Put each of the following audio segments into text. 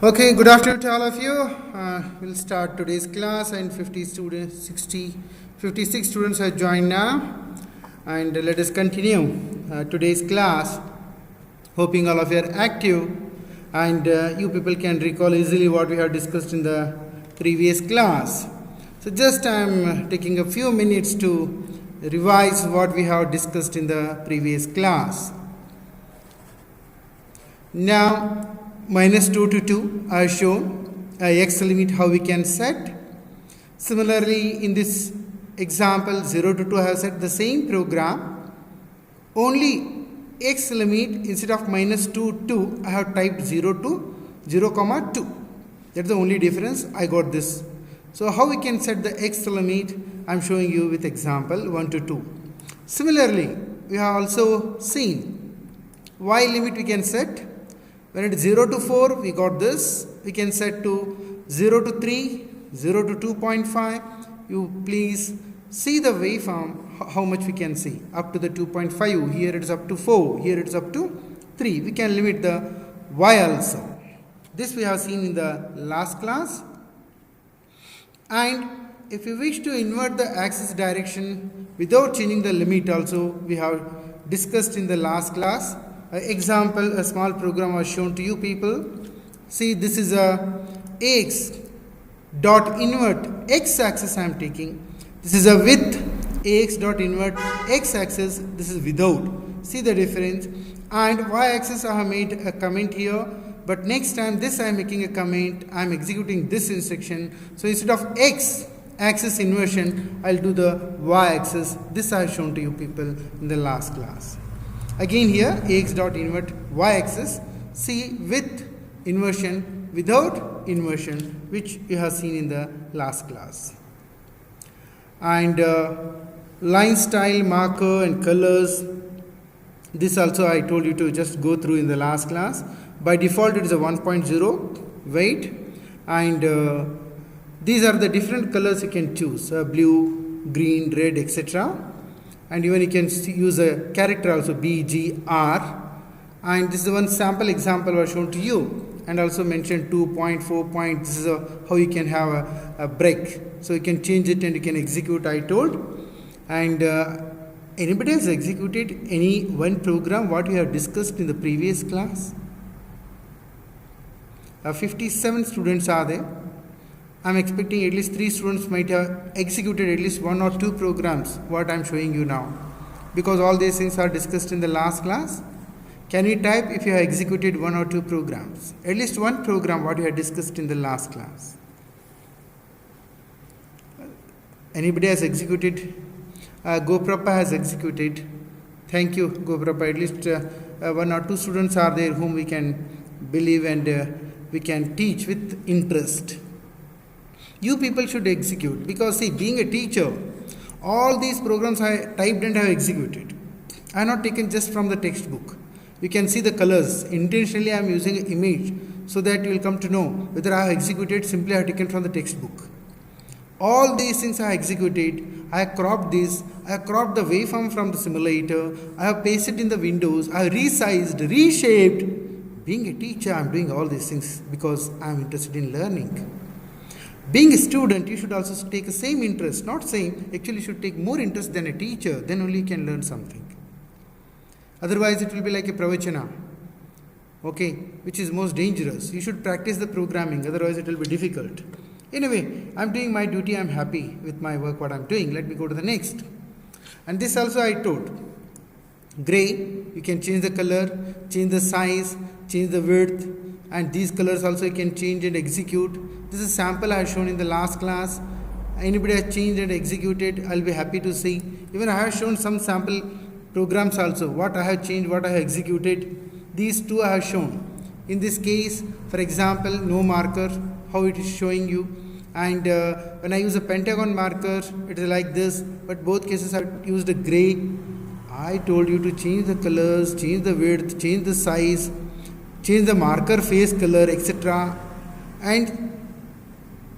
Okay, good afternoon to all of you. We'll start today's class, and 50 students, 60, 56 students have joined now. And let us continue today's class. Hoping all of you are active and you people can recall easily what we have discussed in the previous class. So just I'm taking a few minutes to revise what we have discussed in the previous class. Now, minus 2 to 2 I have shown x limit how we can set. Similarly, in this example 0 to 2 I have set the same program, only x limit instead of minus 2 2 I have typed 0 to 0 comma 2. That's the only difference. I got this. So how we can set the x limit, I am showing you with example 1 to 2. Similarly, we have also seen y limit we can set. When it is 0 to 4, we got this. We can set to 0 to 3, 0 to 2.5. You please see the waveform, how much we can see. Up to the 2.5, here it is up to 4, here it is up to 3. We can limit the y also. This we have seen in the last class. And if you wish to invert the axis direction without changing the limit also, we have discussed in the last class. Example, a small program was shown to you people. See, this is a ax dot invert x axis I am taking. This is a with ax dot invert x axis. This is without. See the difference. And y axis I have made a comment here. But next time this I am making a comment. I am executing this instruction. So instead of x axis inversion, I will do the y axis. This I have shown to you people in the last class. Again here ax dot invert y axis, see with inversion, without inversion, which you have seen in the last class. And line style, marker and colors, this also I told you to just go through in the last class. By default it is a 1.0 weight, and these are the different colors you can choose, blue, green, red, etc. And even you can use a character also, B, G, R. And this is one sample example was shown to you, and also mentioned 2.4 point. This is how you can have a break. So you can change it and you can execute, I told. And anybody has executed any one program what we have discussed in the previous class? 57 students are there. I am expecting at least 3 students might have executed at least 1 or 2 programs what I am showing you now, because all these things are discussed in the last class. Can you type if you have executed 1 or 2 programs? At least one program what you have discussed in the last class. Anybody has executed? Goprappa has executed. Thank you, Goprappa. At least 1 or 2 students are there whom we can believe and we can teach with interest. You people should execute, because see, being a teacher, all these programs I typed and have executed. I have not taken just from the textbook. You can see the colors. Intentionally I am using an image so that you will come to know whether I have executed. Simply I have taken from the textbook. All these things I have executed. I have cropped this. I have cropped the waveform from the simulator. I have pasted in the windows. I have resized, reshaped. Being a teacher, I am doing all these things because I am interested in learning. Being a student, you should also take the same interest, not saying actually you should take more interest than a teacher, then only you can learn something. Otherwise it will be like a pravachana, okay, which is most dangerous. You should practice the programming, otherwise it will be difficult. Anyway, I am doing my duty, I am happy with my work, what I am doing. Let me go to the next. And this also I told. Gray, you can change the color, change the size, change the width, and these colors also you can change and execute. This is sample I have shown in the last class. Anybody has changed and executed, I will be happy to see. Even I have shown some sample programs also, what I have changed, what I have executed. These two I have shown. In this case, for example, no marker, how it is showing you. And when I use a pentagon marker, it is like this, but both cases I have used a gray. I told you to change the colors, change the width, change the size, change the marker face color, etc. And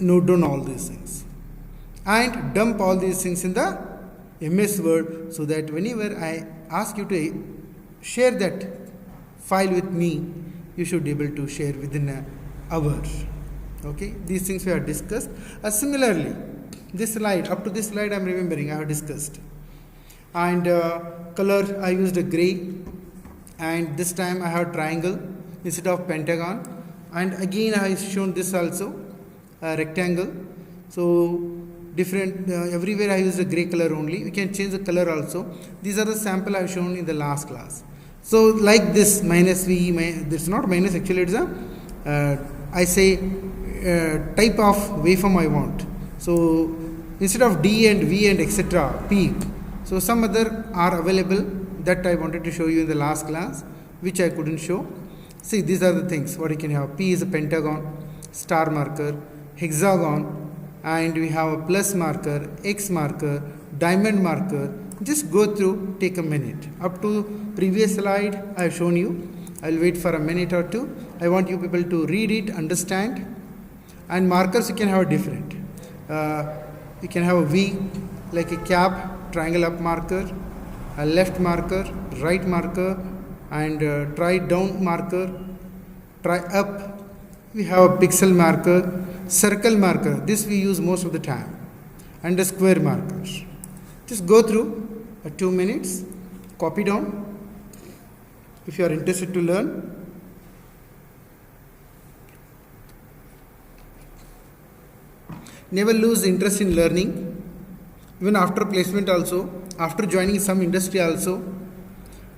note down all these things. And dump all these things in the MS Word, so that whenever I ask you to share that file with me, you should be able to share within hour. Okay, these things we have discussed. Similarly, this slide, up to this slide I am remembering I have discussed. And color I used a gray, and this time I have triangle instead of pentagon, and again I have shown this also rectangle. So different everywhere I use a gray color only. We can change the color also. These are the sample I have shown in the last class. So like this minus v, this is not minus, actually it's a I say type of waveform I want. So instead of d and v and etc. p, so some other are available that I wanted to show you in the last class, which I couldn't show. See, these are the things what you can have. P is a pentagon, star marker, hexagon, and we have a plus marker, X marker, diamond marker. Just go through, take a minute. Up to previous slide I have shown you. I will wait for a minute or two. I want you people to read it, understand. And markers you can have different. You can have a V like a cap, triangle up marker, a left marker, right marker, and try down marker, try up. We have a pixel marker, circle marker. This we use most of the time, and a square marker. Just go through 2 minutes, copy down if you are interested to learn. Never lose interest in learning, even after placement also, after joining some industry also.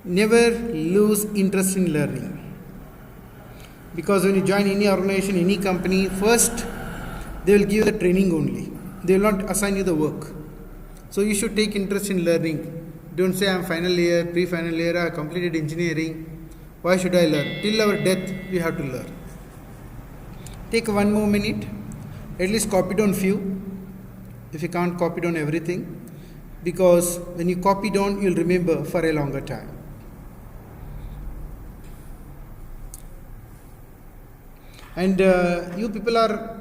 Never lose interest in learning, because when you join any organization, any company, first they will give you the training only. They will not assign you the work. So you should take interest in learning. Don't say I am final year, pre-final year, I completed engineering. Why should I learn? Till our death we have to learn. Take 1 more minute. At least copy down few. If you can't copy down everything, because when you copy down, you'll remember for a longer time. And you people are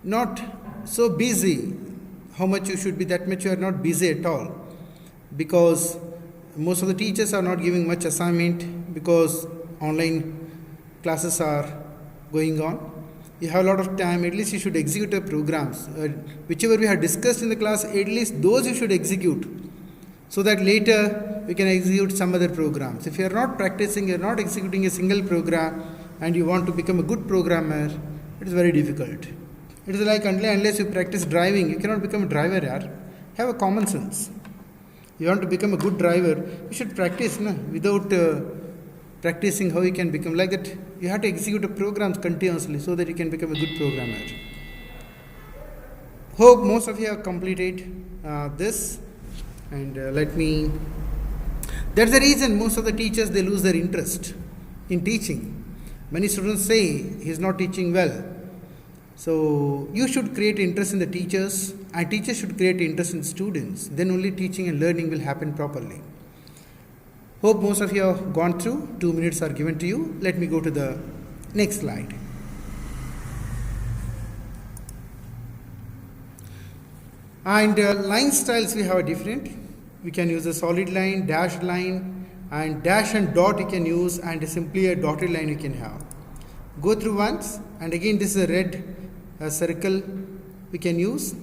not so busy. How much you should be, that much you are not busy at all, because most of the teachers are not giving much assignment because online classes are going on. You have a lot of time. At least you should execute the programs, whichever we have discussed in the class. At least those you should execute, so that later we can execute some other programs. If you are not practicing, you are not executing a single program, and you want to become a good programmer, it is very difficult. It is like unless you practice driving, you cannot become a driver. Yaar. Have a common sense. You want to become a good driver, you should practice. No? Without practicing, how you can become like that? You have to execute the programs continuously so that you can become a good programmer. Hope most of you have completed this, and that's the reason most of the teachers, they lose their interest in teaching. Many students say he is not teaching well. So you should create interest in the teachers, and teachers should create interest in students. Then only teaching and learning will happen properly. Hope most of you have gone through. 2 minutes are given to you. Let me go to the next slide. And line styles we have different. We can use a solid line, dashed line, and dash and dot you can use, and simply a dotted line you can have. Go through once, and again this is a red circle we can use,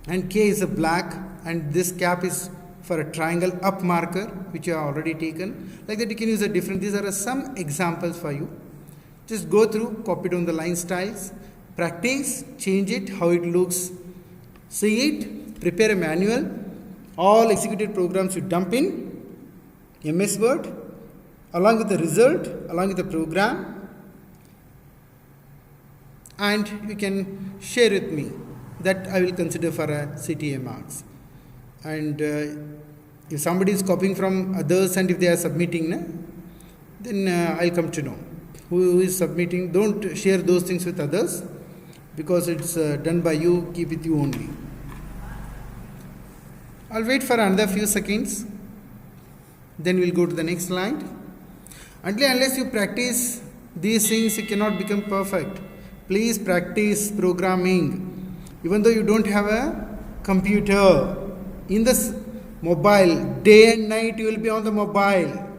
and K is a black, and this cap is for a triangle up marker which you have already taken. Like that you can use a different. These are some examples for you. Just go through, copy down the line styles, practice, change it, how it looks, see it, prepare a manual. All executed programs you dump in MS Word along with the result, along with the program, and you can share with me. That I will consider for a CTA marks. And if somebody is copying from others and if they are submitting, then I'll come to know who is submitting. Don't share those things with others, because it's done by you. Keep with you only. I'll wait for another few seconds. Then we'll go to the next slide. Unless you practice these things, you cannot become perfect. Please practice programming. Even though you don't have a computer, in this mobile, day and night you will be on the mobile.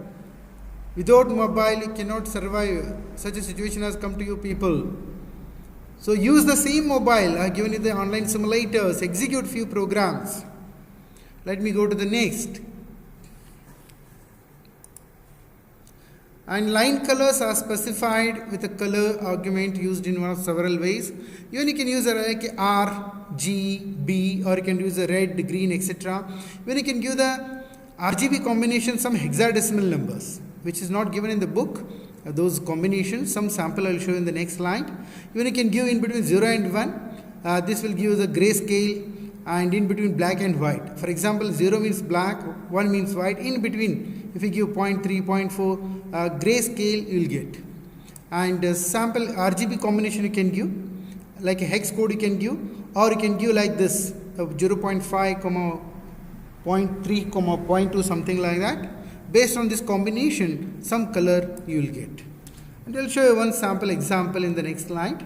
Without mobile you cannot survive. Such a situation has come to you people. So use the same mobile. I have given you the online simulators. Execute few programs. Let me go to the next. And line colors are specified with a color argument used in one of several ways. Even you can use a like R, G, B, or you can use a red, green, etc. Even you can give the RGB combination some hexadecimal numbers, which is not given in the book. Those combinations, some sample I will show in the next slide. Even you can give in between 0 and 1. This will give the grayscale, and in between black and white. For example, 0 means black, 1 means white. In between, if you give 0.3, 0.4 grayscale, you will get. And sample RGB combination you can give, like a hex code you can give, or you can give like this 0.5, 0.3, 0.2, something like that. Based on this combination, some color you will get. And I will show you one sample example in the next slide.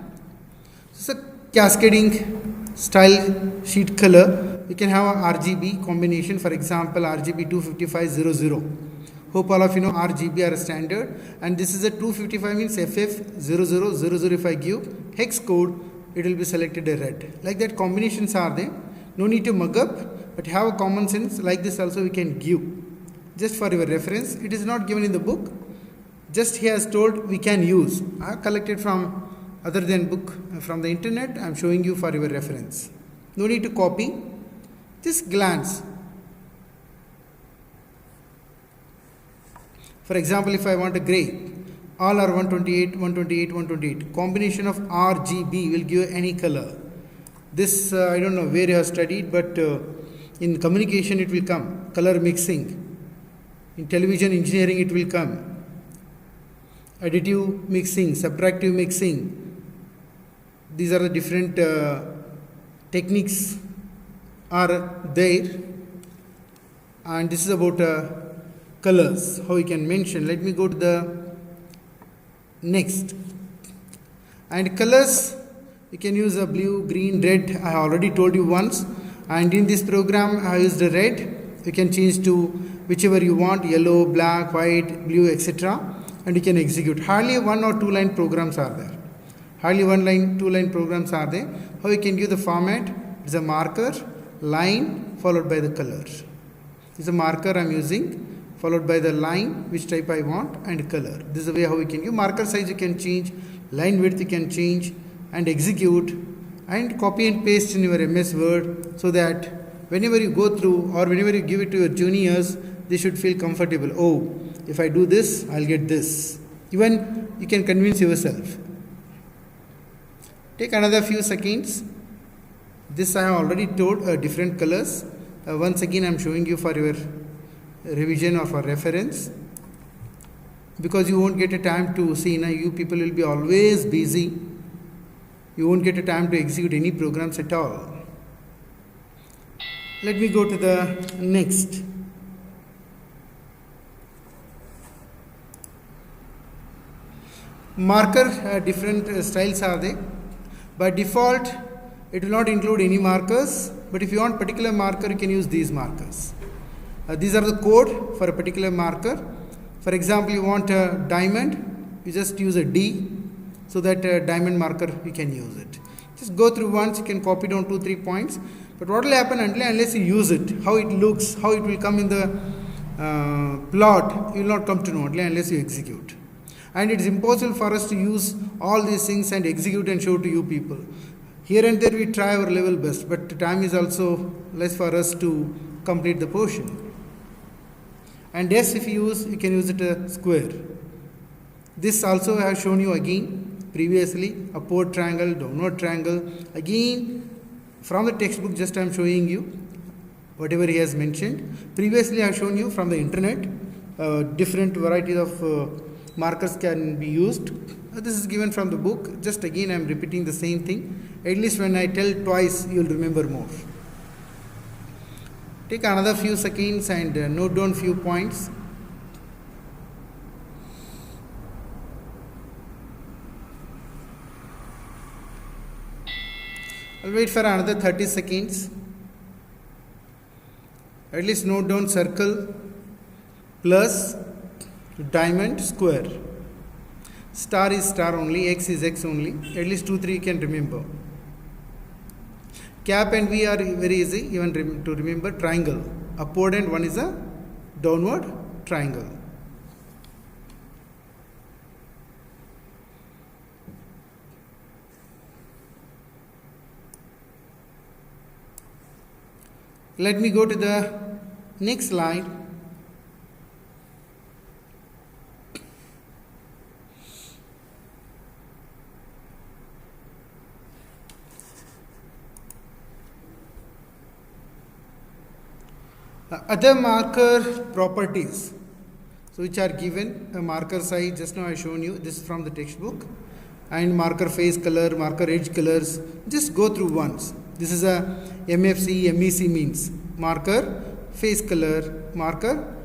So cascading style sheet color, you can have a RGB combination, for example RGB 25500. Hope all of you know RGB are standard, and this is a 255 means FF0000. If I give hex code, it will be selected a red. Like that combinations are there. No need to mug up, but have a common sense. Like this also we can give. Just for your reference, it is not given in the book. Just he has told we can use. I have collected from other than book from the internet. I am showing you for your reference. No need to copy. Just glance. For example, if I want a gray, all are 128, 128, 128. Combination of RGB will give any color. This I don't know where you have studied, but in communication it will come. Color mixing. In television engineering it will come. Additive mixing, subtractive mixing. These are the different techniques are there. And this is about colors, how you can mention. Let me go to the next. And colors, you can use a blue, green, red. I have already told you once. And in this program I used a red. You can change to whichever you want, yellow, black, white, blue, etc. And you can execute. Hardly 1 or 2 line programs are there. Hardly 1 line, 2 line programs are there. How you can give the format? It's a marker, line, followed by the color. It's a marker I am using, followed by the line, which type I want, and color. This is the way how we can give. Marker size you can change, line width you can change, and execute, and copy and paste in your MS Word, so that whenever you go through or whenever you give it to your juniors, they should feel comfortable. Oh, if I do this, I'll get this. Even you can convince yourself. Take another few seconds. This I have already told different colors. Once again I am showing you for your revision or for reference, because you won't get a time to see. Now you people will be always busy. You won't get a time to execute any programs at all. Let me go to the next. Marker, different styles are there. By default, it will not include any markers, but if you want particular marker, you can use these markers. These are the code for a particular marker. For example, you want a diamond, you just use a D, so that diamond marker you can use it. Just go through once, you can copy down 2-3 points. But what will happen unless you use it, how it looks, how it will come in the plot, you will not come to know unless you execute. And it is impossible for us to use all these things and execute and show to you people. Here and there we try our level best, but time is also less for us to complete the portion. And yes, if you use, you can use it a square. This also I have shown you again previously, upward triangle, downward triangle. Again, from the textbook, just I am showing you whatever he has mentioned. Previously I have shown you from the internet, different varieties of markers can be used. This is given from the book. Just again I am repeating the same thing. At least when I tell twice, you will remember more. Take another few seconds and note down few points. I'll wait for another 30 seconds. At least note down circle, plus, diamond, square. Star is star only, X is X only. At least 2, 3 you can remember. Cap and V are very easy even to remember. Triangle, upward and one is a downward triangle. Let me go to the next slide. Other marker properties, so which are given. A marker size, just now I shown you, this is from the textbook, and marker face color, marker edge colors. Just go through once. This is a MFC, MEC means marker face color, marker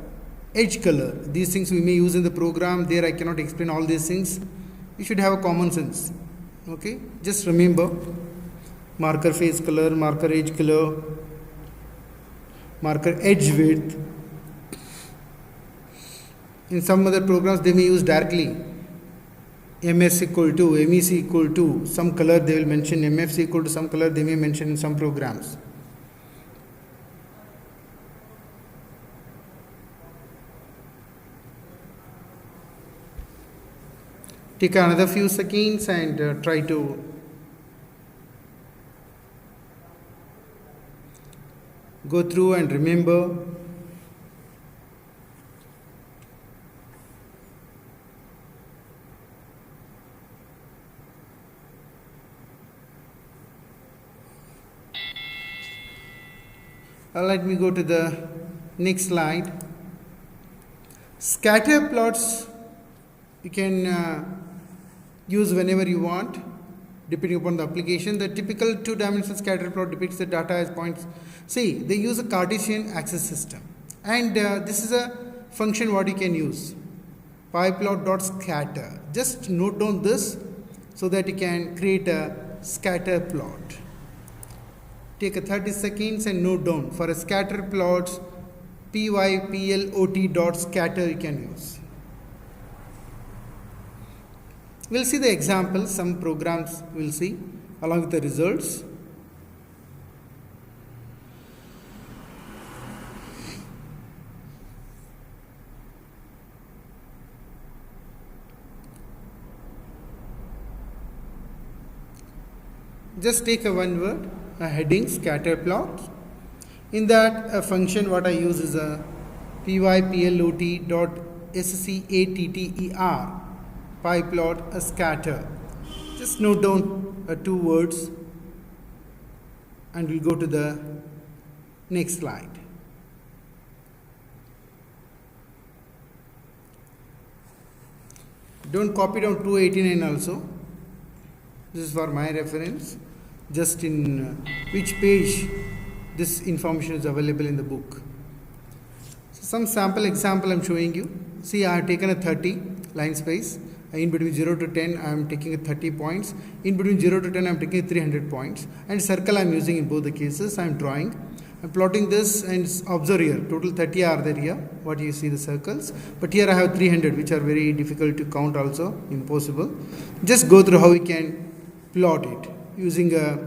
edge color. These things we may use in the program. There I cannot explain all these things. You should have a common sense. Okay, just remember marker face color, marker edge color, marker edge width. In some other programs they may use directly MS equal to, MEC equal to some color, they will mention MFC equal to some color, they may mention in some programs. Take another few seconds and try to go through and remember. Let me go to the next slide. Scatter plots you can use whenever you want, depending upon the application. The typical two-dimensional scatter plot depicts the data as points. See, they use a Cartesian axis system, and this is a function what you can use. PyPlot.scatter. Just note down this so that you can create a scatter plot. Take a 30 seconds and note down. For a scatter plots, pyplot.scatter you can use. We'll see the examples, some programs we'll see along with the results. Just take a one word, a heading, scatter plot. In that a function what I use is a pyplot.scatter, pyplot a scatter. Just note down 2 words and we'll go to the next slide. Don't copy down 289 also. This is for my reference. Just in which page this information is available in the book. So some sample example I am showing you. See, I have taken a 30 line space. In between 0 to 10 I am taking a 30 points. In between 0 to 10 I am taking 300 points. And circle I am using in both the cases. I am drawing. I am plotting this and observe here. Total 30 are there here. What you see the circles. But here I have 300 which are very difficult to count also. Impossible. Just go through how we can plot it. Using a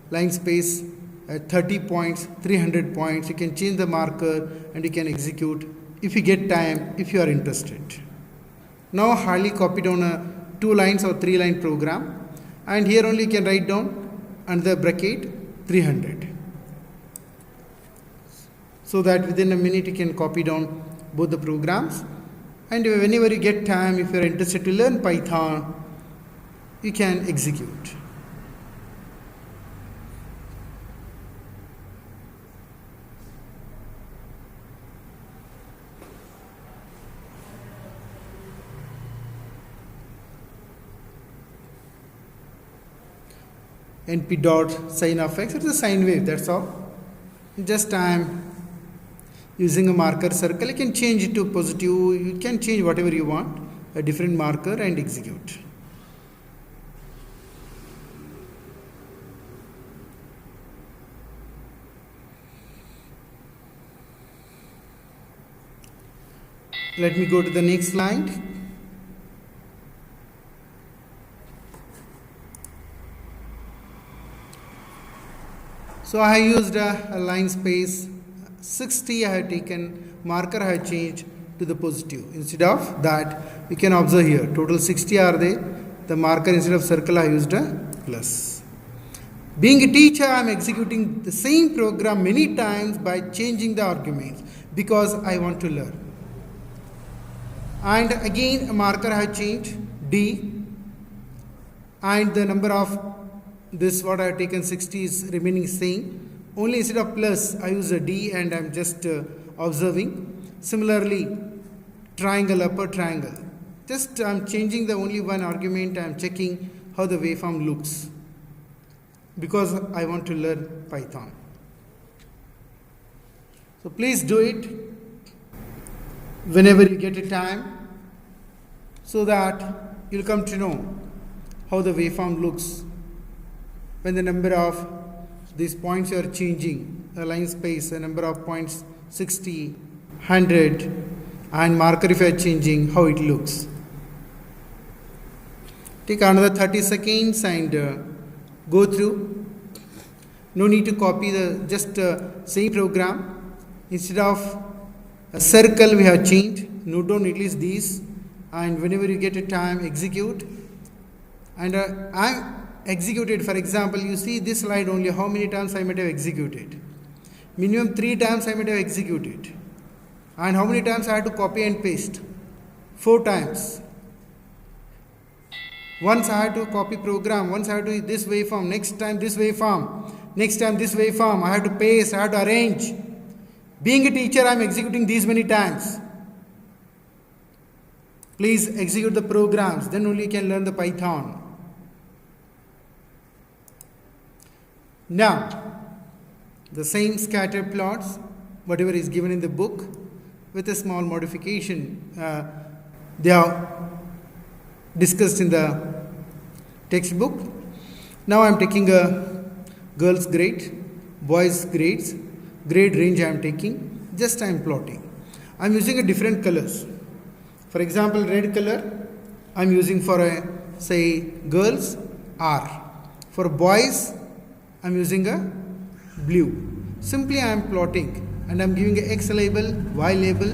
line space at 30 points, 300 points. You can change the marker and you can execute if you get time, if you are interested. Now hardly copy down a 2 lines or 3 line program, and here only you can write down under the bracket 300, so that within a minute you can copy down both the programs. And whenever you get time, if you are interested to learn Python, you can execute. NP dot sine of x, it's a sine wave, that's all. Just I am using a marker circle. You can change it to positive, you can change whatever you want, a different marker, and execute. Let me go to the next slide. So I have used a line space 60. I have taken marker, I have changed to the positive. Instead of that, we can observe here total 60 are they. The marker instead of circle I used a plus. Being a teacher, I am executing the same program many times by changing the arguments because I want to learn. And again a marker I have changed D, and the number of this what I have taken 60 is remaining same. Only instead of plus I use a D and I am just observing. Similarly, triangle, upper triangle. Just I am changing the only one argument. I am checking how the waveform looks because I want to learn Python. So please do it whenever you get a time so that you'll come to know how the waveform looks when the number of these points you are changing, a line space, a number of points 60, 100, and marker if you are changing, how it looks. Take another 30 seconds and go through. No need to copy the just same program. Instead of a circle we have changed. Note down at least these, and whenever you get a time execute. And I executed, for example, you see this slide only how many times I might have executed. Minimum 3 times I might have executed. And how many times I had to copy and paste? 4 times. Once I had to copy program, once I had to this waveform, next time this waveform, next time this waveform, I had to paste, I had to arrange. Being a teacher, I am executing these many times. Please execute the programs, then only you can learn the Python. Now, the same scatter plots, whatever is given in the book, with a small modification, they are discussed in the textbook. Now I am taking a girls' grade, boys' grades, grade range I am taking, just I am plotting. I am using a different colors. For example, red color I am using for a say girls R. For boys I am using a blue. Simply I am plotting and I am giving a X label, Y label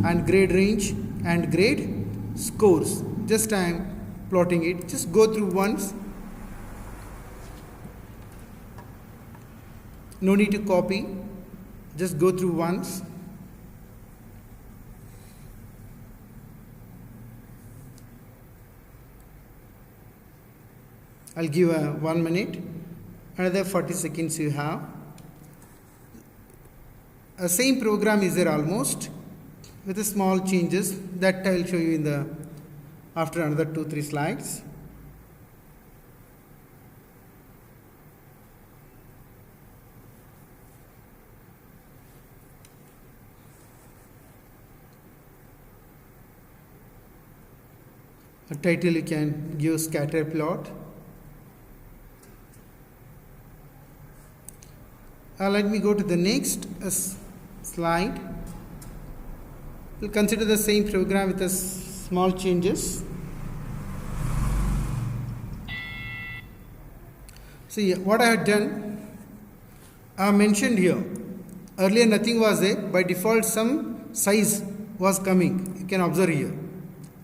and grade range and grade scores. Just I am plotting it. Just go through once. No need to copy. Just go through once. I'll give a 1 minute. Another 40 seconds you have. A same program is there almost with a small changes that I will show you in the after another 2-3 slides. A title you can give scatter plot. Let me go to the next slide. We'll consider the same program with a small changes. See what I have done. I have mentioned here. Earlier nothing was there. By default some size was coming. You can observe here.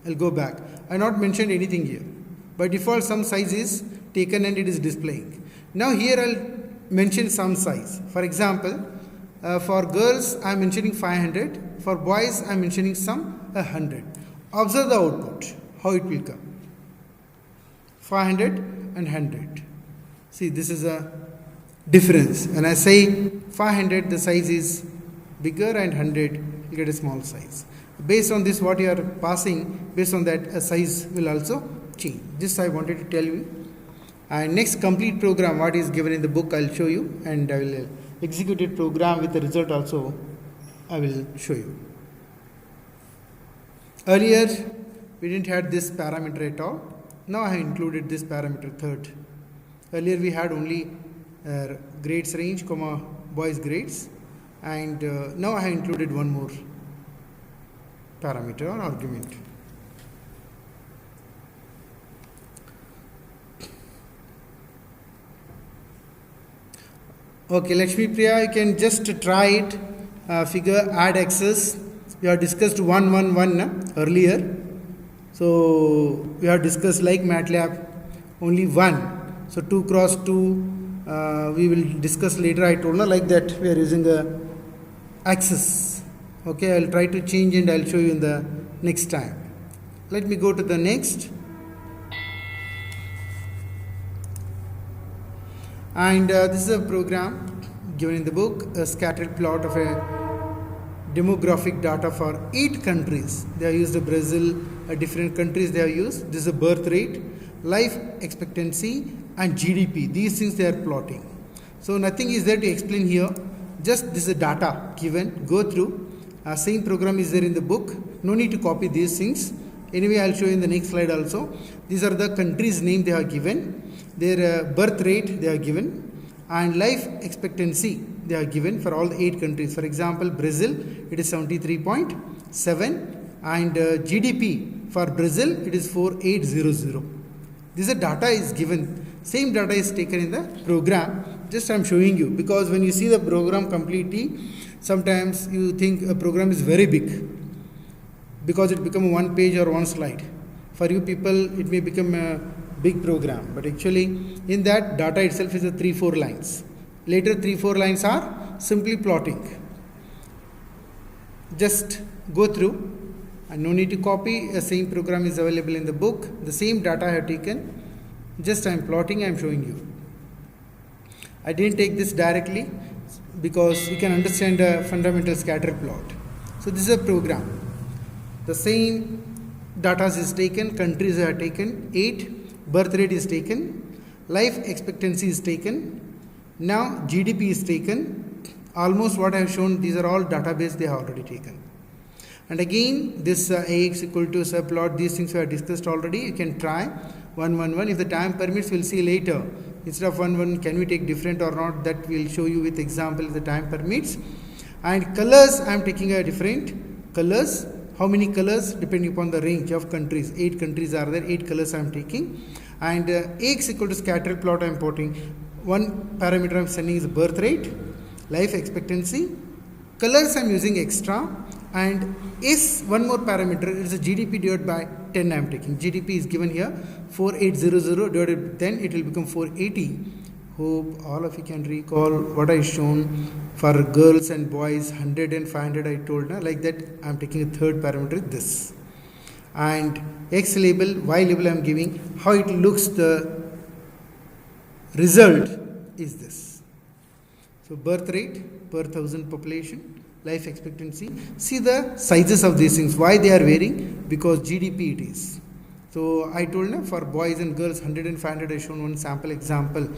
I'll go back. I have not mentioned anything here. By default some size is taken and it is displaying. Now here I'll mention some size. For example, for girls I am mentioning 500. For boys I am mentioning some 100. Observe the output, how it will come. 500 and 100. See, this is a difference. When I say 500, the size is bigger, and 100, you get a small size. Based on this, what you are passing, based on that, a size will also change. This I wanted to tell you. And next complete program, what is given in the book, I will show you, and I will execute it program with the result also, I will show you. Earlier, we didn't have this parameter at all. Now I have included this parameter third. Earlier we had only grades range, comma boys grades, and now I have included one more parameter or argument. Okay, Lakshmi Priya, you can just try it. Figure add axis. We have discussed 1 1 1 earlier. So we have discussed like MATLAB only one. So 2 cross 2 we will discuss later. I told like that we are using a axis. Okay, I'll try to change and I'll show you in the next time. Let me go to the next. And this is a program given in the book, a scattered plot of a demographic data for 8 countries. They have used Brazil, different countries they have used. This is a birth rate, life expectancy and GDP. These things they are plotting. So nothing is there to explain here. Just this is data given. Go through. Same program is there in the book. No need to copy these things. Anyway, I'll show you in the next slide also. These are the countries' name they are given. Their birth rate they are given. And life expectancy they are given for all the 8 countries. For example, Brazil, it is 73.7. And GDP for Brazil, it is 4800. This data is given. Same data is taken in the program. Just I am showing you, because when you see the program completely, sometimes you think a program is very big because it becomes one page or one slide. For you people, it may become a big program, but actually in that data itself is a 3-4 lines. Later 3-4 lines are simply plotting. Just go through and no need to copy. A same program is available in the book. The same data I have taken. Just I am plotting, I am showing you. I didn't take this directly because you can understand a fundamental scatter plot. So this is a program. The same data is taken, countries are taken, 8, birth rate is taken, life expectancy is taken, now GDP is taken. Almost what I have shown, these are all database they have already taken. And again, this AX equal to subplot, these things we have discussed already. You can try 1 1 1. If the time permits, we'll see later. Instead of 1 1, can we take different or not? That we'll show you with example if the time permits. And colors, I am taking a different colors. How many colors? Depending upon the range of countries. 8 countries are there, 8 colors I am taking. And AX equal to scatter plot I am putting. One parameter I am sending is birth rate, life expectancy. Colors I am using extra. And S, one more parameter, is a GDP divided by 10 I am taking. GDP is given here, 4800 divided by 10, it will become 480. Hope all of you can recall what I shown for girls and boys, 100 and 500 I told. Like that I am taking a third parameter, this. And X label, Y label I am giving, how it looks, the result is this. So birth rate per 1000 population, life expectancy. See the sizes of these things, why they are varying, because GDP it is. So I told you for boys and girls 100 and 500 I shown one sample example.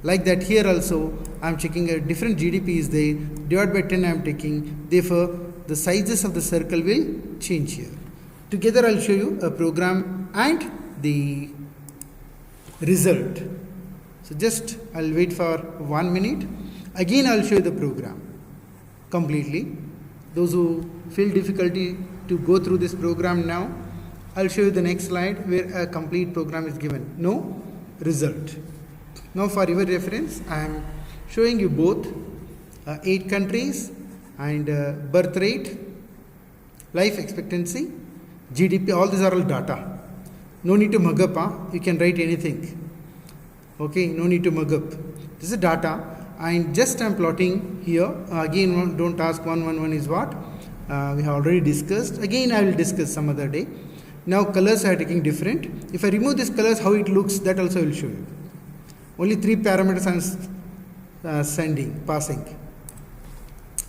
Like that here also I am checking a different GDP is there, divided by 10 I am taking, therefore the sizes of the circle will change here. Together I will show you a program and the result. So just I will wait for 1 minute. Again I will show you the program completely. Those who feel difficulty to go through this program now, I will show you the next slide where a complete program is given. No result. Now for your reference, I am showing you both 8 countries and birth rate, life expectancy, GDP, all these are all data. No need to mug up, you can write anything. Okay, no need to mug up. This is data. And just I am plotting here. Again, don't ask 1 1 1 is what. We have already discussed. Again, I will discuss some other day. Now, colors are taking different. If I remove these colors, how it looks, that also I will show you. Only 3 parameters I am passing.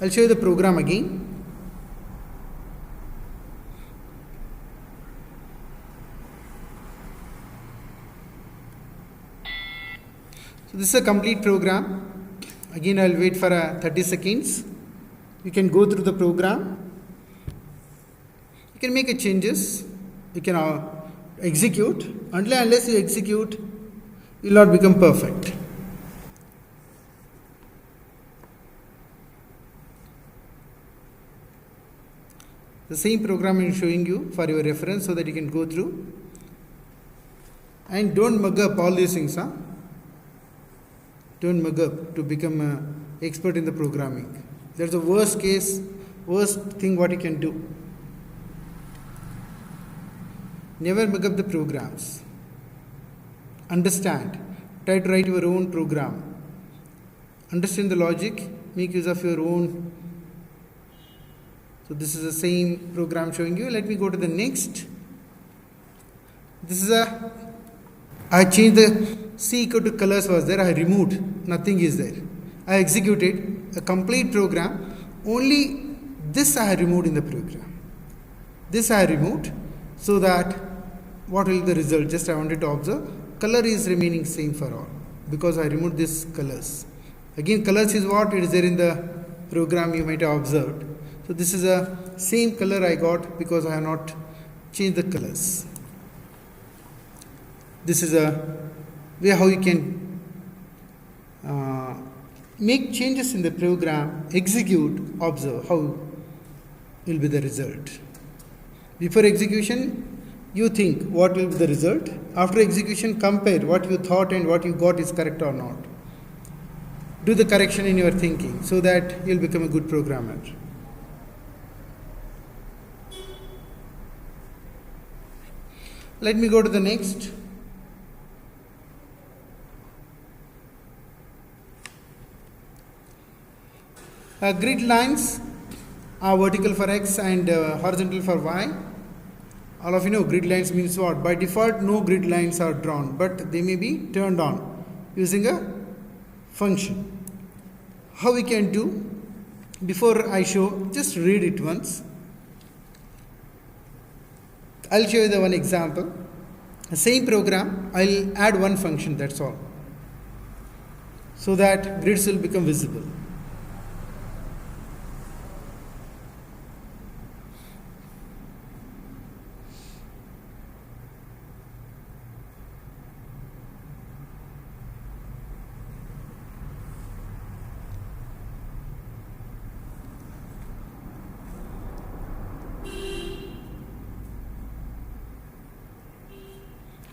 I will show you the program again. So, this is a complete program. Again, I will wait for 30 seconds. You can go through the program. You can make changes. You can execute. Unless you execute, you will not become perfect. The same program I am showing you for your reference so that you can go through. And don't mug up all these things. Don't mug up to become expert in the programming. That's the worst case, worst thing what you can do. Never make up the programs. Understand. Try to write your own program. Understand the logic. Make use of your own. So this is the same program showing you. Let me go to the next. This is I changed the C equal to colors was there. I removed. Nothing is there. I executed a complete program. Only this I removed in the program. This I removed so that what will be the result? Just I wanted to observe. Color is remaining same for all because I removed this colors. Again, colors is what? It is there in the program you might have observed. So this is a same color I got because I have not changed the colors. This is a way how you can make changes in the program, execute, observe how will be the result. Before execution, you think what will be the result. After execution, compare what you thought and what you got is correct or not. Do the correction in your thinking so that you'll become a good programmer. Let me go to the next. Grid lines are vertical for X and horizontal for Y. All of you know grid lines means what? By default, no grid lines are drawn, but they may be turned on using a function. How we can do? Before I show, just read it once. I'll show you the one example. The same program, I'll add one function, that's all. So that grids will become visible.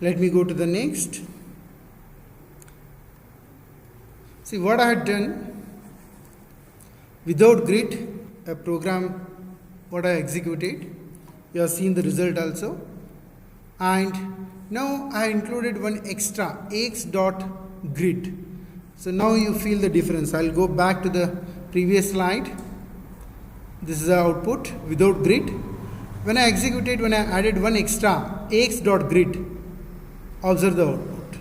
Let me go to the next. See what I had done without grid, a program what I executed. You have seen the result also. And now I included one extra ax.grid. So now you feel the difference. I'll go back to the previous slide. This is the output without grid. When I executed, when I added one extra ax.grid, observe the output.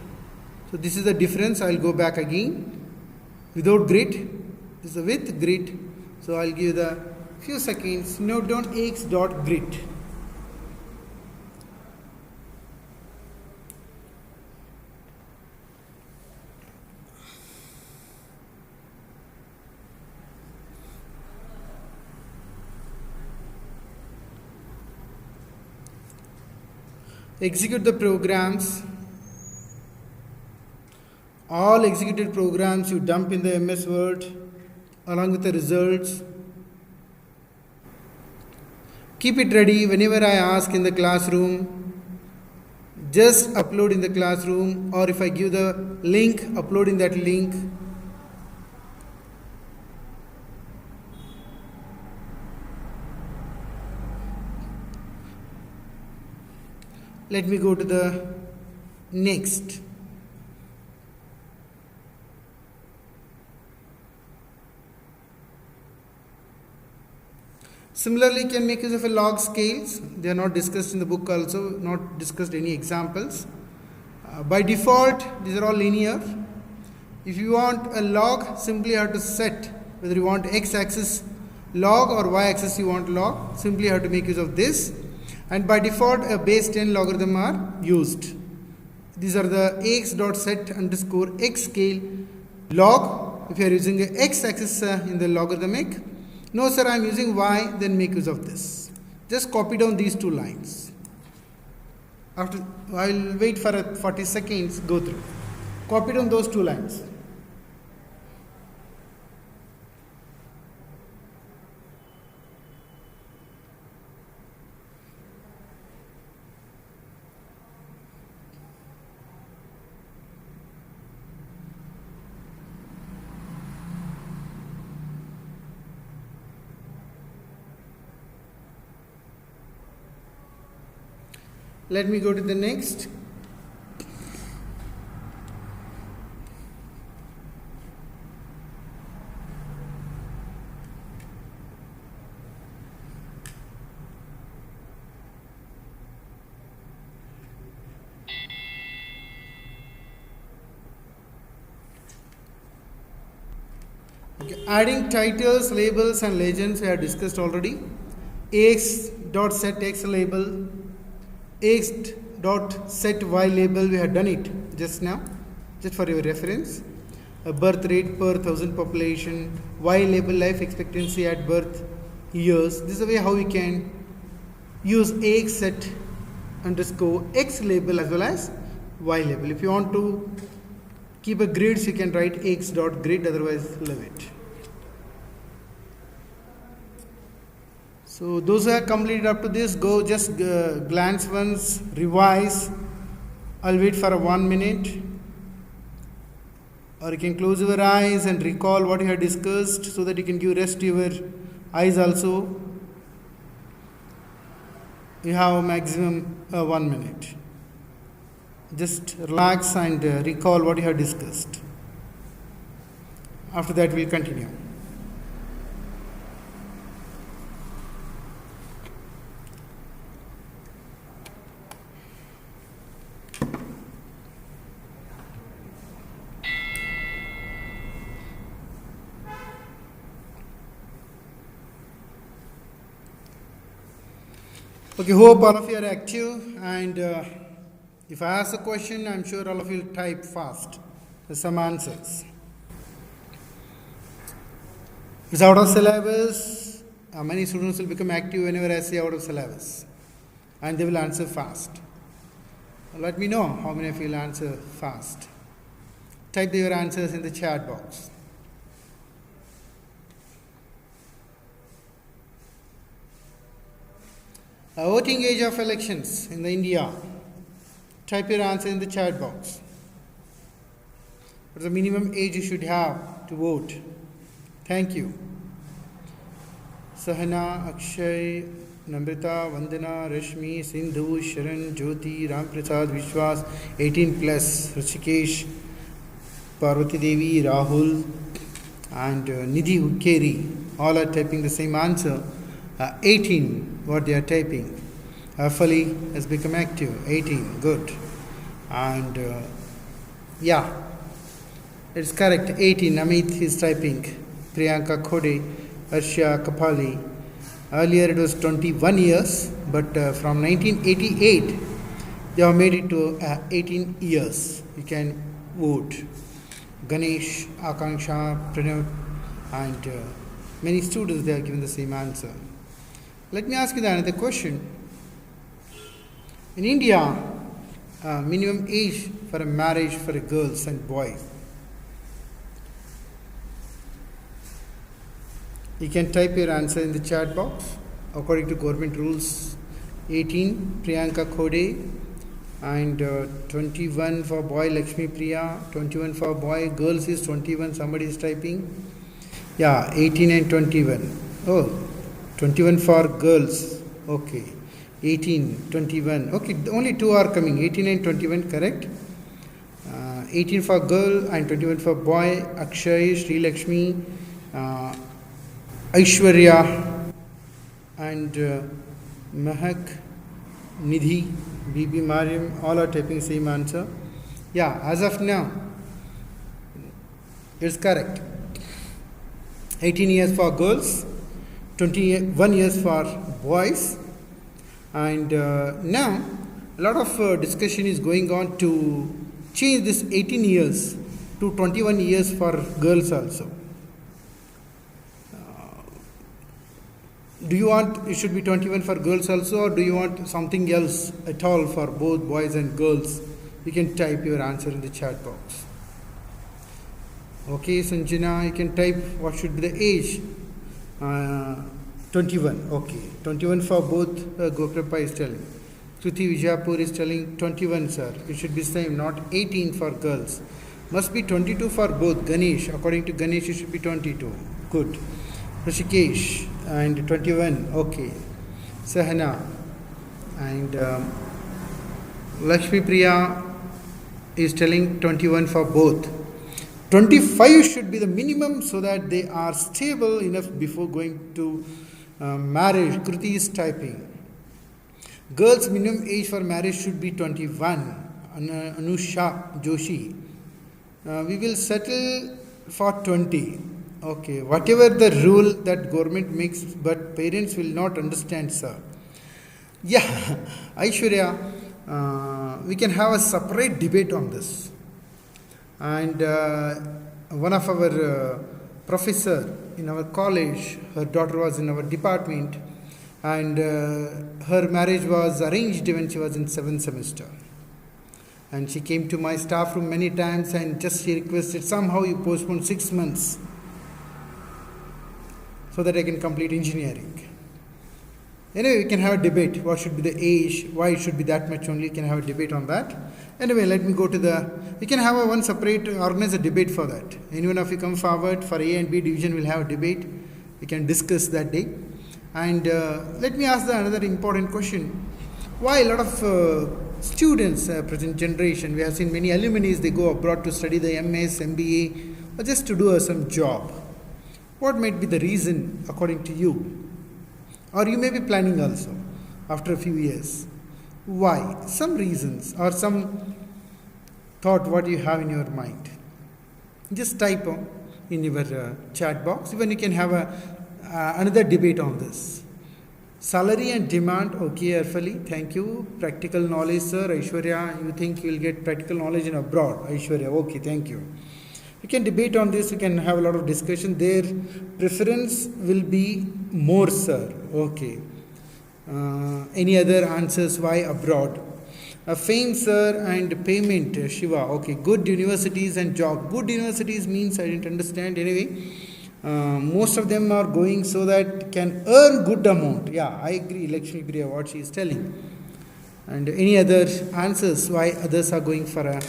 So this is the difference. I'll go back again. Without grid, this is with grid. So I'll give the few seconds. Note down ax.grid. Execute the programs. All executed programs you dump in the MS Word along with the results. Keep it ready whenever I ask in the classroom. Just upload in the classroom, or if I give the link, upload in that link. Let me go to the next. Similarly, you can make use of a log scales. They are not discussed in the book also, not discussed any examples. By default, these are all linear. If you want a log, simply have to set whether you want x-axis log or y-axis you want log. Simply have to make use of this. And by default, a base 10 logarithm are used. These are the ax.set underscore x scale log. If you are using a x-axis in the logarithmic, no sir, I am using y, then make use of this. Just copy down these two lines. After, I will wait for 40 seconds, go through. Copy down those two lines. Let me go to the next. Okay. Adding titles, labels and legends we have discussed already. X dot set X label, X dot set Y label, we have done it just now, just for your reference. A birth rate per thousand population, Y label life expectancy at birth years. This is the way how we can use X set underscore X label as well as Y label. If you want to keep a grids, you can write X dot grid, otherwise leave it. So those who have completed up to this, go just glance once, revise. I'll wait for 1 minute. Or you can close your eyes and recall what you have discussed so that you can give rest to your eyes also. You have maximum 1 minute. Just relax and recall what you have discussed. After that, we'll continue. Okay, hope all of you are active, and if I ask a question, I'm sure all of you will type fast some answers. If it's out of syllabus, many students will become active whenever I say out of syllabus, and they will answer fast. Let me know how many of you will answer fast. Type your answers in the chat box. Voting age of elections in India. Type your answer in the chat box. What's the minimum age you should have to vote? Thank you. Sahana, Akshay, Namrita, Vandana, Rashmi, Sindhu, Sharan, Jyoti, Ram Prasad, Vishwas, 18 plus, Rishikesh, Parvati Devi, Rahul, and Nidhi Hukkeri. All are typing the same answer. 18, what they are typing. Afali has become active. 18, good. And yeah, it's correct. 18, Amit is typing. Priyanka Khode, Arshia Kapali. Earlier it was 21 years, but from 1988, they have made it to 18 years. You can vote. Ganesh, Akanksha, Pranav, and many students, they are given the same answer. Let me ask you another question. In India, minimum age for a marriage for girls and boys. You can type your answer in the chat box. According to government rules, 18, Priyanka Khode, and 21 for boy, Lakshmi Priya, 21 for boy, girls is 21, somebody is typing. Yeah, 18 and 21. Oh, 21 for girls. Okay. 18, 21. Okay, only two are coming. 18 and 21, correct? 18 for girl and 21 for boy. Akshay, Sri Lakshmi, Aishwarya, and Mahak, Nidhi, Bibi Mariam, all are typing same answer. Yeah, as of now, it's correct. 18 years for girls, 21 years for boys, and now a lot of discussion is going on to change this 18 years to 21 years for girls also. Do you want it should be 21 for girls also, or do you want something else at all for both boys and girls? You can type your answer in the chat box. Okay, Sanjana, you can type what should be the age. 21. Okay, 21 for both. Goprappa is telling. Shruti Vijayapur is telling 21, sir. It should be same, not 18 for girls. Must be 22 for both. Ganesh, according to Ganesh, it should be 22. Good. Rishikesh and 21. Okay. Sahana and Lakshmi Priya is telling 21 for both. 25 should be the minimum so that they are stable enough before going to marriage. Kruti is typing. Girls' minimum age for marriage should be 21. Anusha Joshi. We will settle for 20. Okay, whatever the rule that government makes, but parents will not understand, sir. Yeah, Aishwarya, we can have a separate debate on this. And one of our professor in our college, her daughter was in our department, and her marriage was arranged when she was in 7th semester. And she came to my staff room many times and just she requested, somehow you postpone 6 months so that I can complete engineering. Anyway, we can have a debate. What should be the age? Why it should be that much only? We can have a debate on that. Anyway, let me go to we can have one separate, organize a debate for that. Anyone of you come forward for A and B division, we'll have a debate. We can discuss that day. And let me ask another important question. Why a lot of students, present generation, we have seen many alumni, they go abroad to study the MS, MBA, or just to do some job. What might be the reason according to you? Or you may be planning also after a few years. Why? Some reasons or some thought what you have in your mind. Just type in your chat box. Even you can have another debate on this. Salary and demand, okay, Arfali, thank you. Practical knowledge, sir. Aishwarya, you think you will get practical knowledge in abroad? Aishwarya, okay, thank you. We can debate on this, we can have a lot of discussion. Their preference will be more, sir. Okay. Any other answers why abroad? Fame, sir, and payment, Shiva. Okay, good universities and job. Good universities means I didn't understand anyway. Most of them are going so that can earn good amount. Yeah, I agree, Lakshmi Priya, what she is telling. And any other answers why others are going for a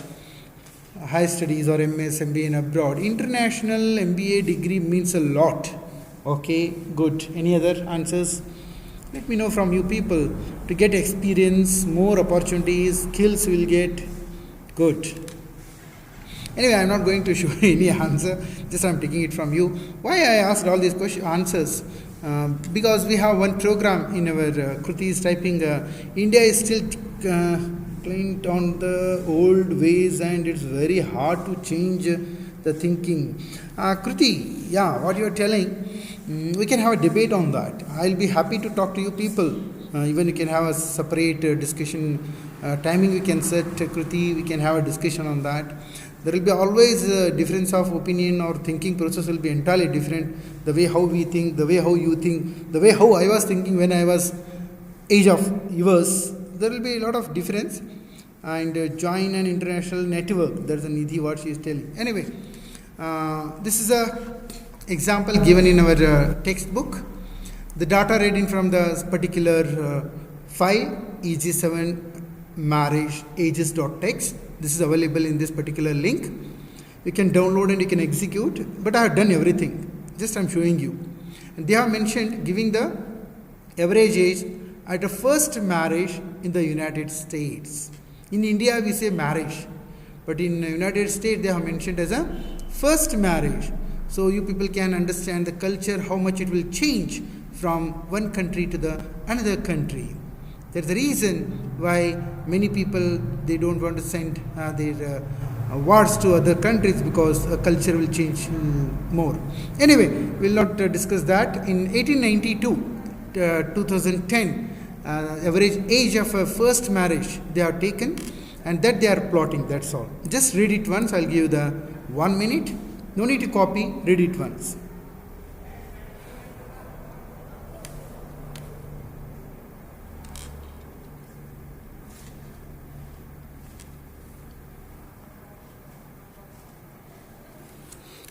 high studies or MS, MBA in abroad? International MBA degree means a lot. Okay, good. Any other answers? Let me know from you people. To get experience, more opportunities, skills will get. Good. Anyway, I am not going to show any answer. Just I am taking it from you. Why I asked all these answers? Because we have one program in our Kruti is typing. India is still clinging on the old ways, and it's very hard to change the thinking. Kruti, yeah, what you are telling, we can have a debate on that. I'll be happy to talk to you people. Even you can have a separate discussion timing. We can set Kruti. We can have a discussion on that. There will be always a difference of opinion or thinking process will be entirely different. The way how we think, the way how you think, the way how I was thinking when I was age of yours, there will be a lot of difference. And join an international network. There's a Nidhi what she is telling. Anyway, this is a example given in our textbook. The data reading from the particular file EG7 marriage ages.txt. This is available in this particular link. You can download and you can execute, but I have done everything. Just I am showing you. And they have mentioned giving the average age at a first marriage in the United States. In India we say marriage, but in the United States they have mentioned as a first marriage. So you people can understand the culture, how much it will change from one country to the another country. There's a reason why many people, they don't want to send their wards to other countries, because culture will change more. Anyway, we'll not discuss that. In 1892, 2010, average age of a first marriage they have taken, and that they are plotting, that's all. Just read it once, I'll give you the 1 minute. No need to copy, read it once.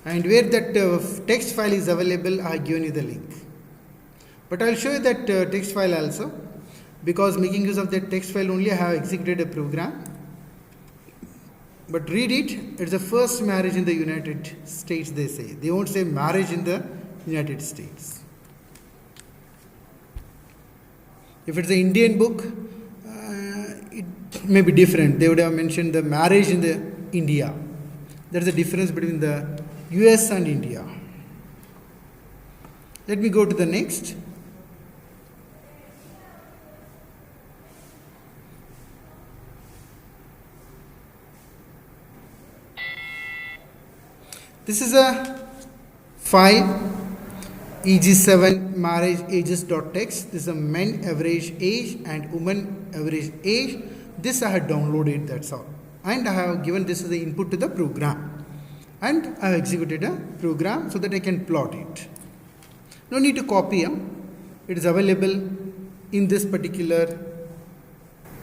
And where that text file is available, I have given you the link. But I will show you that text file also, because making use of that text file only I have executed a program. But read it, it's the first marriage in the United States, they say. They won't say marriage in the United States. If it's an Indian book, it may be different. They would have mentioned the marriage in the India. There is a difference between the US and India. Let me go to the next. This is a file EG7 marriage ages.txt. This is a men average age and woman average age. This I have downloaded, that's all. And I have given this as the input to the program. And I have executed a program so that I can plot it. No need to copy them. It is available in this particular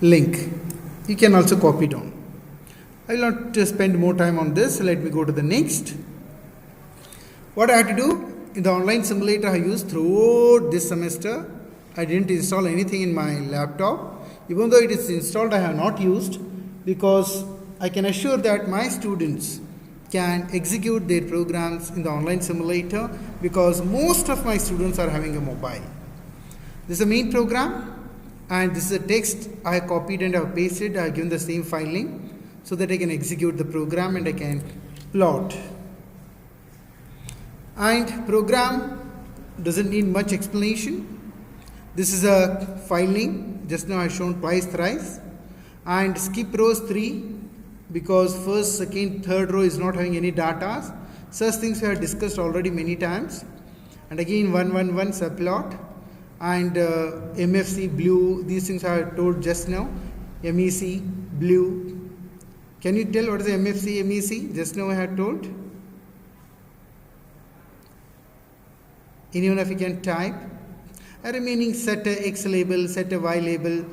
link. You can also copy down. I will not spend more time on this. Let me go to the next. What I have to do in the online simulator I used throughout this semester, I didn't install anything in my laptop. Even though it is installed, I have not used, because I can assure that my students can execute their programs in the online simulator, because most of my students are having a mobile. This is a main program, and this is a text I have copied and I have pasted. I have given the same file link so that I can execute the program and I can plot. And program doesn't need much explanation. This is a file link. Just now I have shown twice, thrice. And skip rows 3, because first, second, third row is not having any data. Such things we have discussed already many times. And again 111 subplot and MFC blue. These things I have told just now. MEC blue. Can you tell what is the MFC MEC? Just now I had told. Anyone of you can type. A remaining set a X label, set a Y label,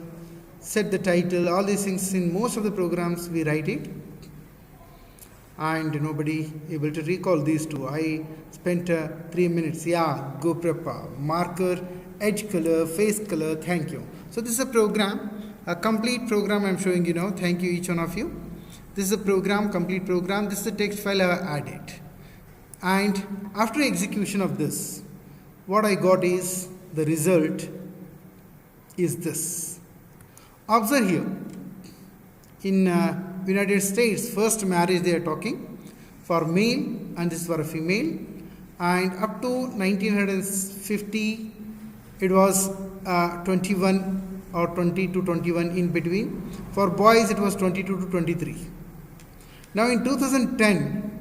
set the title, all these things in most of the programs we write it. And nobody able to recall these two. I spent 3 minutes. Yeah, GoPreppa, marker, edge color, face color, thank you. So this is a program, a complete program I'm showing you now. Thank you each one of you. This is a program, complete program. This is the text file I have added. And after execution of this, what I got is the result is this. Observe here. In United States, first marriage they are talking for male, and this is for a female. And up to 1950, it was 21 or 20 to 21 in between. For boys, it was 22 to 23. Now in 2010,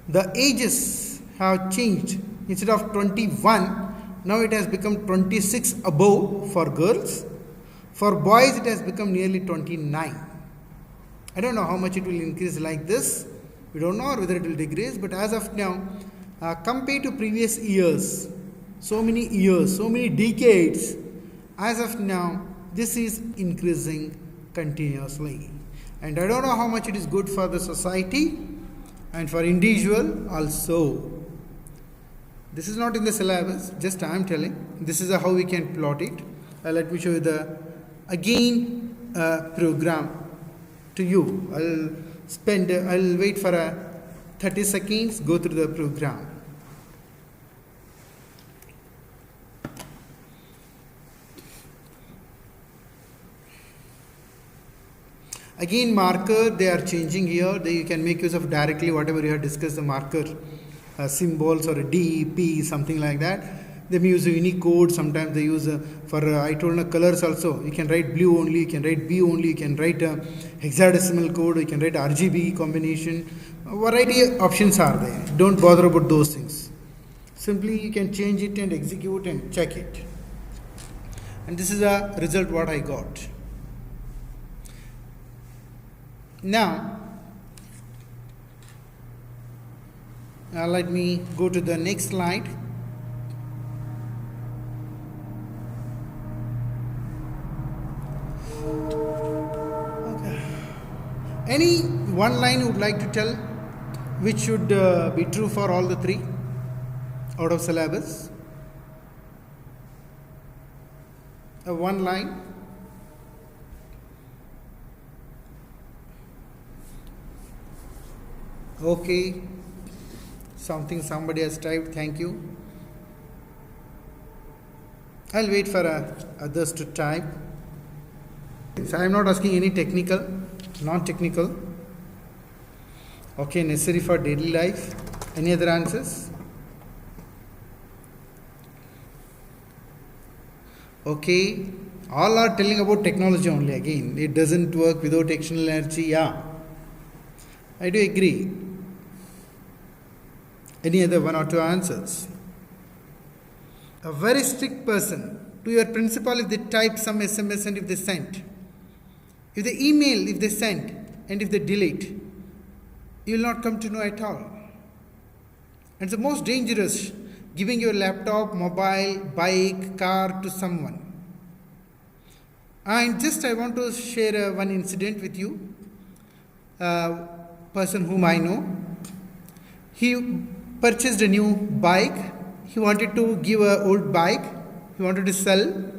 the ages have changed. Instead of 21, now it has become 26 above for girls. For boys, it has become nearly 29. I don't know how much it will increase like this. We don't know whether it will decrease, but as of now, compared to previous years, so many years, so many decades, as of now, this is increasing continuously. And I don't know how much it is good for the society and for individual also. This is not in the syllabus, just I am telling. This is how we can plot it. Let me show you the program to you. I'll wait for 30 seconds, go through the program. Again, marker they are changing here. You can make use of directly whatever you have discussed, the marker symbols or a D, P, something like that. They may use a Unicode. Sometimes they use I told colors also. You can write blue only, you can write B only, you can write hexadecimal code, you can write RGB combination. A variety of options are there. Don't bother about those things. Simply you can change it and execute and check it. And this is a result what I got. Now, let me go to the next slide. Okay. Any one line you would like to tell which should be true for all the three out of syllabus? One line. Okay, somebody has typed, thank you. I'll wait for others to type. So I am not asking any technical, non-technical. Okay, necessary for daily life. Any other answers? Okay, all are telling about technology only. Again, it doesn't work without external energy. Yeah, I do agree. Any other one or two answers? A very strict person to your principal if they type some SMS and if they send. If they email, if they send, and if they delete, you will not come to know at all. And it's the most dangerous, giving your laptop, mobile, bike, car to someone. And just I want to share one incident with you. A person whom I know, he purchased a new bike. He wanted to give an old bike. He wanted to sell.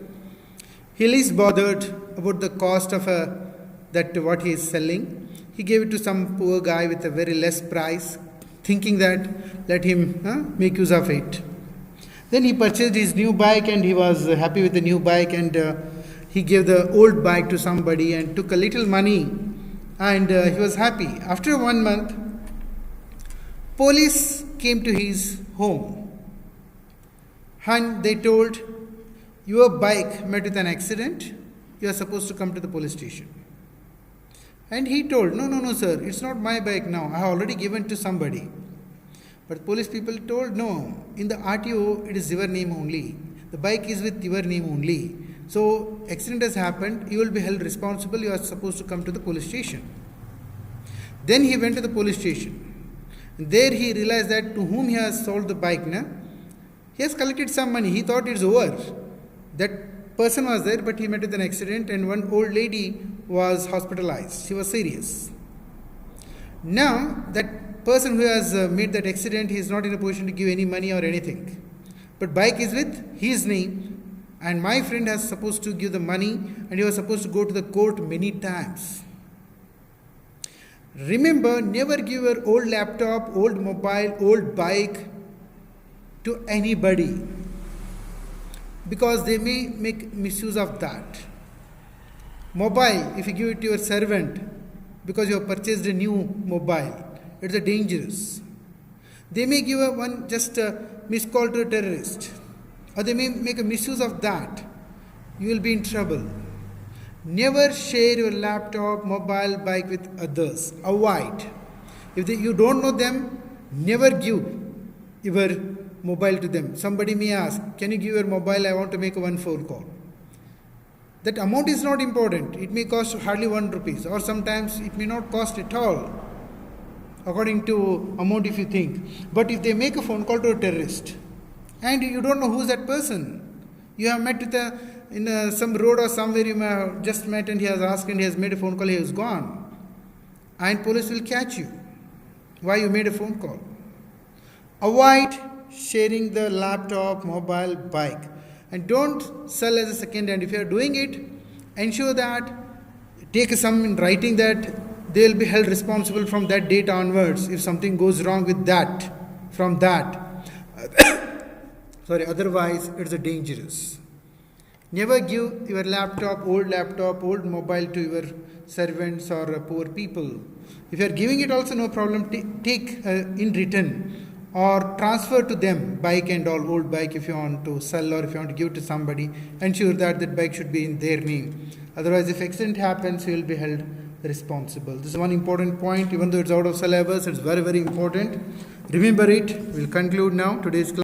He least bothered about the cost of that what he is selling. He gave it to some poor guy with a very less price, thinking that let him make use of it. Then he purchased his new bike and he was happy with the new bike, and he gave the old bike to somebody and took a little money, and he was happy. After 1 month, police came to his home and they told, your bike met with an accident, you are supposed to come to the police station. And he told, no sir, it's not my bike now, I have already given to somebody. But police people told, no, in the RTO it is your name only, the bike is with your name only. So accident has happened, you will be held responsible, you are supposed to come to the police station. Then he went to the police station. And there he realized that to whom he has sold the bike, he has collected some money, he thought it's over. That person was there, but he met with an accident and one old lady was hospitalized. She was serious. Now, that person who has made that accident, he is not in a position to give any money or anything. But bike is with his name, and my friend has supposed to give the money, and he was supposed to go to the court many times. Remember, never give your old laptop, old mobile, old bike to anybody, because they may make misuse of that. Mobile, if you give it to your servant because you have purchased a new mobile, it's dangerous. They may give just a missed call to a terrorist, or they may make a misuse of that. You will be in trouble. Never share your laptop, mobile, bike with others. Avoid. If you don't know them, never give your mobile to them. Somebody may ask, can you give your mobile? I want to make one phone call. That amount is not important. It may cost hardly 1 rupee, or sometimes it may not cost at all, according to amount if you think. But if they make a phone call to a terrorist, and you don't know who is that person, you have met with in some road or somewhere, you may have just met and he has asked and he has made a phone call, he is gone. And police will catch you. Why you made a phone call? Avoid sharing the laptop, mobile, bike. And don't sell as a second hand. If you are doing it, ensure that, take a sum in writing that they will be held responsible from that date onwards if something goes wrong with that, from that. Otherwise it's dangerous. Never give your laptop, old mobile to your servants or poor people. If you are giving it also, no problem, take in return or transfer to them, bike and all, old bike if you want to sell or if you want to give to somebody, ensure that bike should be in their name. Otherwise, if accident happens, you will be held responsible. This is one important point, even though it's out of syllabus, it's very, very important. Remember it. We'll conclude now today's class.